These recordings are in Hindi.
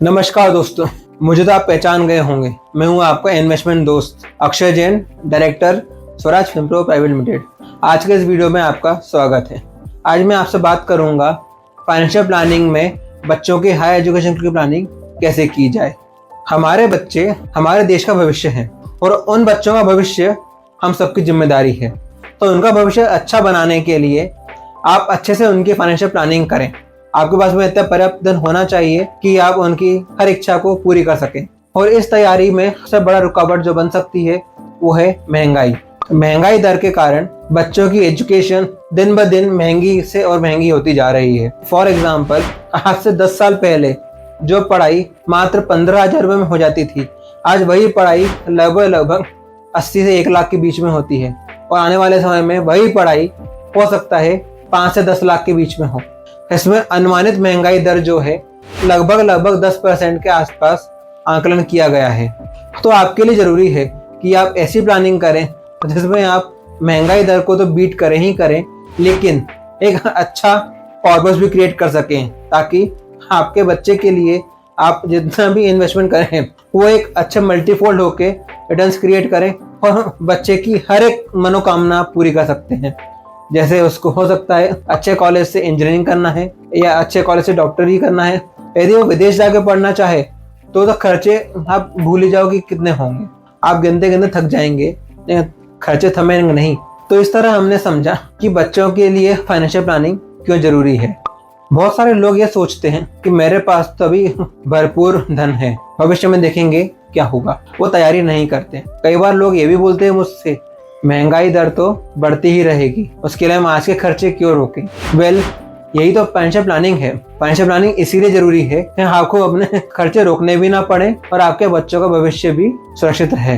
नमस्कार दोस्तों, मुझे तो आप पहचान गए होंगे। मैं हूं आपका इन्वेस्टमेंट दोस्त Akshay Jain, director Swaraj Finpro private limited. आज के इस वीडियो में आपका स्वागत है। आज मैं आपसे बात करूंगा फाइनेंशियल प्लानिंग में बच्चों के हाई एजुकेशन की प्लानिंग कैसे की जाए। हमारे बच्चे हमारे देश का भविष्य हैं और उन बच्चों का भविष्य हम सबकी जिम्मेदारी है। तो उनका भविष्य अच्छा बनाने के लिए आप अच्छे से उनकी फाइनेंशियल प्लानिंग करें। आपके पास में इतना पर्याप्त धन होना चाहिए कि आप उनकी हर इच्छा को पूरी कर सकें। और इस तैयारी में सबसे बड़ा रुकावट जो बन सकती है वो है महंगाई दर के कारण बच्चों की एजुकेशन दिन ब दिन महंगी से और महंगी होती जा रही है। फॉर एग्जाम्पल, आज से 10 साल पहले जो पढ़ाई मात्र 15,000 रुपये में हो जाती थी, आज वही पढ़ाई लगभग 80 से 1 लाख के बीच में होती है। और आने वाले समय में वही पढ़ाई हो सकता है 5 से 10 लाख के बीच में हो। इसमें अनुमानित महंगाई दर जो है लगभग 10% के आसपास आकलन किया गया है। तो आपके लिए जरूरी है कि आप ऐसी प्लानिंग करें जिसमें आप महंगाई दर को तो बीट करें ही करें, लेकिन एक अच्छा कॉर्पस भी क्रिएट कर सकें, ताकि आपके बच्चे के लिए आप जितना भी इन्वेस्टमेंट करें वो एक अच्छा मल्टीफोल्ड होके रिटर्न्स क्रिएट करें और बच्चे की हर एक मनोकामना पूरी कर सकते हैं। जैसे उसको हो सकता है अच्छे कॉलेज से इंजीनियरिंग करना है या अच्छे कॉलेज से डॉक्टरी करना है। यदि वो विदेश जाके पढ़ना चाहे तो खर्चे आप भूल ही जाओ कि कितने होंगे। आप गिनते थक जाएंगे, खर्चे थमेंगे नहीं। तो इस तरह हमने समझा कि बच्चों के लिए फाइनेंशियल प्लानिंग क्यों जरूरी है। बहुत सारे लोग ये सोचते हैं कि मेरे पास तो अभी भरपूर धन है, भविष्य में देखेंगे क्या होगा। वो तैयारी नहीं करते। कई बार लोग ये भी बोलते हैं मुझसे, महंगाई दर तो बढ़ती ही रहेगी, उसके लिए हम आज के खर्चे क्यों रोकें। यही तो फाइनेंशियल प्लानिंग है। फाइनेंशियल प्लानिंग इसीलिए जरूरी है कि आपको अपने खर्चे रोकने भी ना पड़े और आपके बच्चों का भविष्य भी सुरक्षित रहे।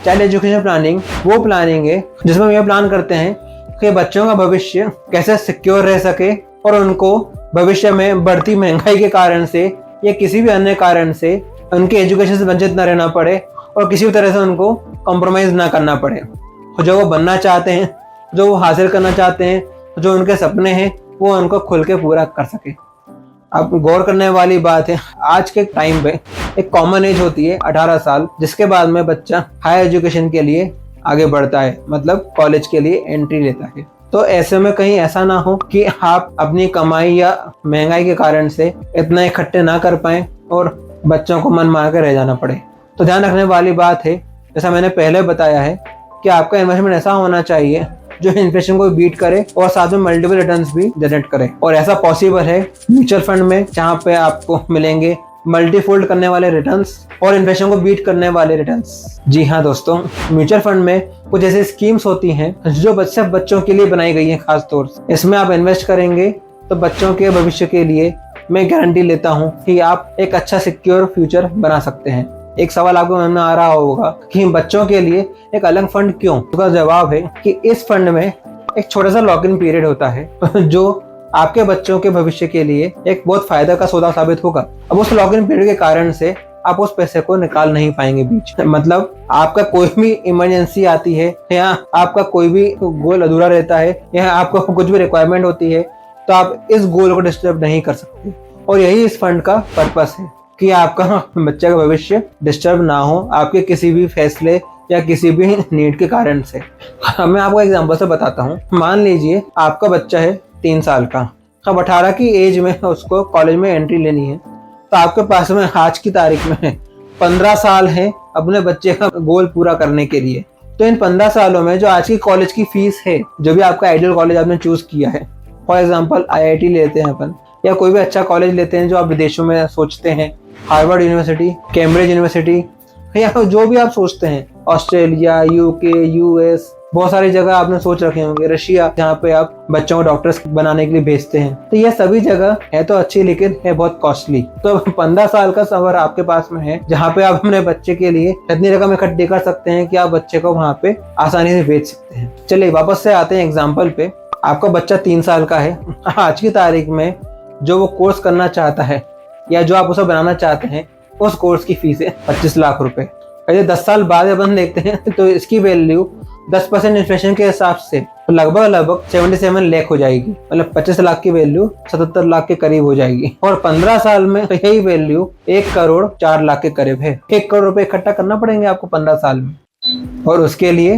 चाइल्ड एजुकेशन प्लानिंग वो प्लानिंग है जिसमें हम ये प्लान करते हैं कि बच्चों का भविष्य कैसे सिक्योर रह सके और उनको भविष्य में बढ़ती महंगाई के कारण से या किसी भी अन्य कारण से उनके एजुकेशन से वंचित न रहना पड़े और किसी भी तरह से उनको कॉम्प्रोमाइज ना करना पड़े। जो वो बनना चाहते हैं, जो वो हासिल करना चाहते हैं, जो उनके सपने हैं, वो उनको खुल के पूरा कर सके। अब गौर करने वाली बात है, आज के टाइम पे एक कॉमन एज होती है 18 साल, जिसके बाद में बच्चा हाई एजुकेशन के लिए आगे बढ़ता है, मतलब कॉलेज के लिए एंट्री लेता है। तो ऐसे में कहीं ऐसा ना हो कि आप अपनी कमाई या महंगाई के कारण से इतना इकट्ठे ना कर पाए और बच्चों को मन मार कर रह जाना पड़े। तो ध्यान रखने वाली बात है, जैसा मैंने पहले बताया है, कि आपका इन्वेस्टमेंट ऐसा होना चाहिए जो इन्फ्लेशन को बीट करे और साथ में मल्टीपल रिटर्न्स भी जनरेट करे। और ऐसा पॉसिबल है म्यूचुअल फंड में, जहां पे आपको मिलेंगे मल्टीफोल्ड करने वाले रिटर्न्स और इन्फ्लेशन को बीट करने वाले रिटर्न्स। जी हाँ दोस्तों, म्यूचुअल फंड में कुछ ऐसी स्कीम्स होती हैं जो सिर्फ बच्चों के लिए बनाई गई हैं खास तौर से। इसमें आप इन्वेस्ट करेंगे तो बच्चों के भविष्य के लिए मैं गारंटी लेता हूँ कि आप एक अच्छा सिक्योर फ्यूचर बना सकते हैं। एक सवाल आपको मन में आ रहा होगा कि बच्चों के लिए एक अलग फंड क्यों? उसका जवाब है कि इस फंड में एक छोटा सा लॉक इन पीरियड होता है जो आपके बच्चों के भविष्य के लिए एक बहुत फायदा का सौदा साबित होगा। अब उस लॉक इन पीरियड के कारण से आप उस पैसे को निकाल नहीं पाएंगे बीच में। मतलब आपका कोई भी इमरजेंसी आती है या आपका कोई भी गोल अधूरा रहता है या आपको कुछ भी रिक्वायरमेंट होती है, तो आप इस गोल को डिस्टर्ब नहीं कर सकते। और यही इस फंड का पर्पस है कि आपका बच्चे का भविष्य डिस्टर्ब ना हो आपके किसी भी फैसले या किसी भी नीड के कारण से। मैं आपको एग्जांपल से बताता हूँ। मान लीजिए आपका बच्चा है 3 साल का, अब 18 की एज में उसको कॉलेज में एंट्री लेनी है, तो आपके पास में आज की तारीख में 15 साल है अपने बच्चे का गोल पूरा करने के लिए। तो इन 15 सालों में जो आज की कॉलेज की फीस है, जो भी आपका आइडियल कॉलेज आपने चूज किया है, फॉर एग्जाम्पल IIT लेते हैं अपन, या कोई भी अच्छा कॉलेज लेते हैं जो आप विदेशों में सोचते हैं, हार्वर्ड यूनिवर्सिटी, कैम्ब्रिज यूनिवर्सिटी, या जो भी आप सोचते हैं, ऑस्ट्रेलिया, UK, US, बहुत सारी जगह आपने सोच रखे होंगे, रशिया, जहाँ पे आप बच्चों को डॉक्टर्स बनाने के लिए भेजते हैं। तो ये सभी जगह है तो अच्छी, लेकिन है बहुत कॉस्टली। तो 15 साल का सफर आपके पास में है जहाँ पे आप अपने बच्चे के लिए इतनी रकम इकट्ठी कर सकते हैं कि आप बच्चे को वहाँ पे आसानी से भेज सकते हैं। चलिए वापस से आते हैं एग्जाम्पल पे। आपका बच्चा 3 साल का है। आज की तारीख में जो वो कोर्स करना चाहता है या जो आप उसे बनाना चाहते हैं, उस कोर्स की फीस है 25 लाख रुपए। यदि 10 साल बाद अपन देखते हैं तो इसकी वैल्यू 10% इन्फ्लेशन के हिसाब से तो लगभग 77 लाख हो जाएगी। मतलब 25 लाख की वैल्यू 77 लाख के करीब हो जाएगी। और 15 साल में तो यही वैल्यू 1 करोड़ 4 लाख के करीब है। 1 करोड़ रुपए इकट्ठा करना पड़ेंगे आपको 15 साल में, और उसके लिए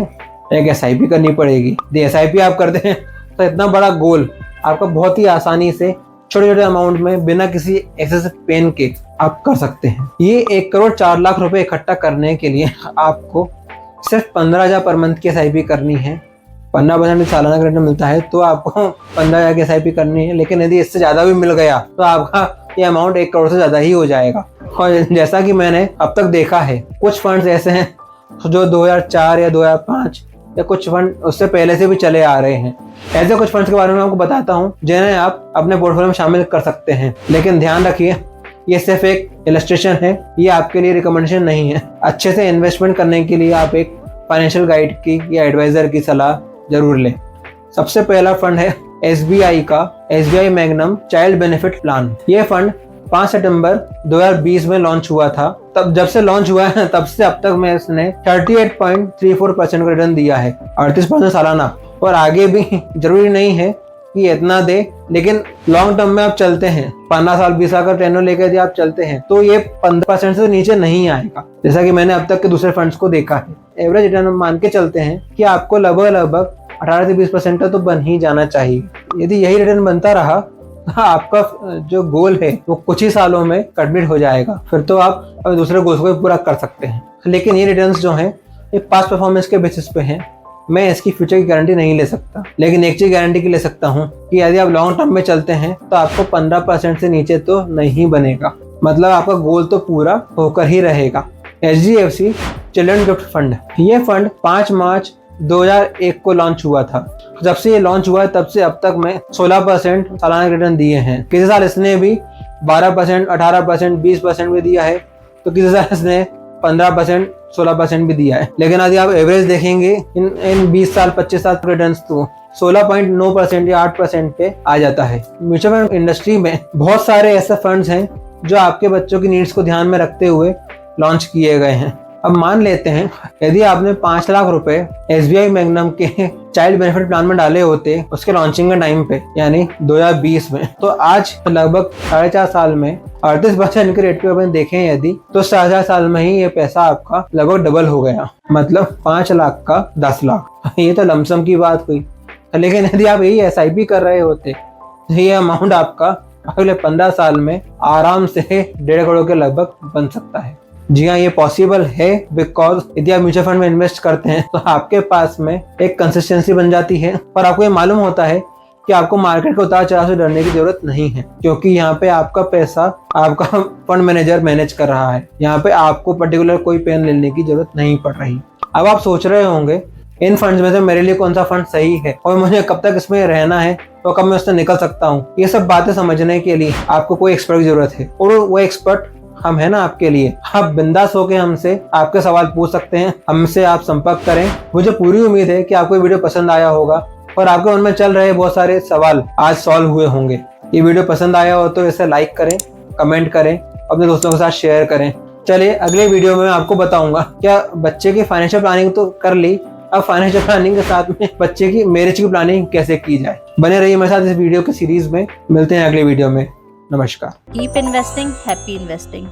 एक SIP करनी पड़ेगी। यदि SIP आप करते हैं तो इतना बड़ा गोल आपका बहुत ही आसानी से छोटे छोटे अमाउंट में बिना किसी एक्सेसिव पेन के आप कर सकते हैं। ये 1 करोड़ 4 लाख रुपए इकट्ठा करने के लिए आपको सिर्फ 15,000 पर मंथ की SIP करनी है। 15% सालाना रिटर्न मिलता है तो आपको 15,000 की SIP करनी है। लेकिन यदि इससे ज्यादा भी मिल गया तो आपका ये अमाउंट 1 करोड़ से ज्यादा ही हो जाएगा। और जैसा कि मैंने अब तक देखा है, कुछ फंड्स ऐसे हैं जो 2004 या 2005 या कुछ फंड उससे पहले से भी चले आ रहे हैं। ऐसे कुछ फंड्स के बारे में आपको बताता हूँ जिन्हें आप अपने पोर्टफोलियो में शामिल कर सकते हैं। लेकिन ध्यान रखिए, ये सिर्फ एक इलस्ट्रेशन है, ये आपके लिए रिकमेंडेशन नहीं है। अच्छे से इन्वेस्टमेंट करने के लिए आप एक फाइनेंशियल गाइड की या एडवाइजर की सलाह जरूर लें। सबसे पहला फंड है SBI का SBI magnum child benefit plan. ये फंड 5 सितंबर 2020 में लॉन्च हुआ था। तब जब से लॉन्च हुआ है तब से अब तक में इसने 38.34% का रिटर्न दिया है, 38% सालाना। और आगे भी जरूरी नहीं है कि इतना दे, लेकिन लॉन्ग टर्म में आप चलते हैं, 15 साल 20 साल का टेन्योर लेकर यदि आप चलते हैं तो ये 15% से नीचे नहीं आएगा, जैसा कि मैंने अब तक के दूसरे फंड्स को देखा है। एवरेज रिटर्न मान के चलते हैं कि आपको लगभग 18 से 20% तो बन ही जाना चाहिए। यदि यही रिटर्न बनता रहा तो आपका जो गोल है वो कुछ ही सालों में कंप्लीट हो जाएगा। फिर तो आप अपने दूसरे गोल्स को भी पूरा कर सकते हैं। लेकिन ये रिटर्न्स जो हैं ये पास्ट परफॉर्मेंस के बेसिस पे हैं। मैं इसकी फ्यूचर की गारंटी नहीं ले सकता, लेकिन एक चीज गारंटी की ले सकता हूँ कि यदि आप लॉन्ग टर्म में चलते हैं तो आपको 15% से नीचे तो नहीं बनेगा। मतलब आपका गोल तो पूरा होकर ही रहेगा। HDFC चिल्ड्रन गिफ्ट फंड, ये फंड 5 मार्च 2001 को लॉन्च हुआ था। जब से ये लॉन्च हुआ है तब से अब तक मैं 16% सालाना रिटर्न दिए हैं। किसी साल इसने भी 12%, 18%, 20% भी दिया है, तो किसी साल इसने 15%, 16% भी दिया है। लेकिन यदि आप एवरेज देखेंगे इन 20 साल 25 साल रिटर्न तो 16.9% या 8% पे आ जाता है। म्यूचुअल फंड इंडस्ट्री में बहुत सारे ऐसे फंड्स हैं जो आपके बच्चों की नीड्स को ध्यान में रखते हुए लॉन्च किए गए हैं। अब मान लेते हैं यदि आपने 5 लाख रुपए SBI मैग्नम के चाइल्ड बेनिफिट प्लान में डाले होते उसके लॉन्चिंग के टाइम पे, यानी 2020 में, तो आज लगभग 4.5 साल में 38% के रेट पे अपन देखें यदि, तो 4.5 साल में ही ये पैसा आपका लगभग डबल हो गया। मतलब 5 लाख का 10 लाख। ये तो लमसम की बात हुई। लेकिन यदि आप यही SIP कर रहे होते तो ये अमाउंट आपका अगले 15 साल में आराम से 1.5 करोड़ के लगभग बन सकता है। जी हाँ, ये पॉसिबल है, बिकॉज यदि आप म्यूचुअल फंड में इन्वेस्ट करते हैं तो आपके पास में एक कंसिस्टेंसी बन जाती है और आपको ये मालूम होता है कि आपको मार्केट के उतार चढ़ाव से डरने की जरूरत नहीं है, क्योंकि यहाँ पे आपका पैसा आपका फंड मैनेजर मैनेज कर रहा है। यहाँ पे आपको पर्टिकुलर कोई पेन लेने की जरूरत नहीं पड़ रही। अब आप सोच रहे होंगे इन फंड्स में से मेरे लिए कौन सा फंड सही है और मुझे कब तक इसमें रहना है तो कब मैं उससे निकल सकता हूँ। ये सब बातें समझने के लिए आपको कोई एक्सपर्ट की जरूरत है, और वो एक्सपर्ट हम है ना आपके लिए। आप बिंदास होकर हमसे आपके सवाल पूछ सकते हैं, हमसे आप संपर्क करें। मुझे पूरी उम्मीद है कि आपको ये वीडियो पसंद आया होगा और आपके मन में चल रहे बहुत सारे सवाल आज सॉल्व हुए होंगे। ये वीडियो पसंद आया हो तो इसे लाइक करें, कमेंट करें, अपने दोस्तों के साथ शेयर करें। चलिए अगले वीडियो में आपको बताऊंगा क्या बच्चे की फाइनेंशियल प्लानिंग तो कर ली, अब फाइनेंशियल प्लानिंग के साथ में बच्चे की मैरिज की प्लानिंग कैसे की जाए। बने रहिए मेरे साथ इस वीडियो की सीरीज में। मिलते हैं अगले वीडियो में। नमस्कार। Keep investing, happy investing.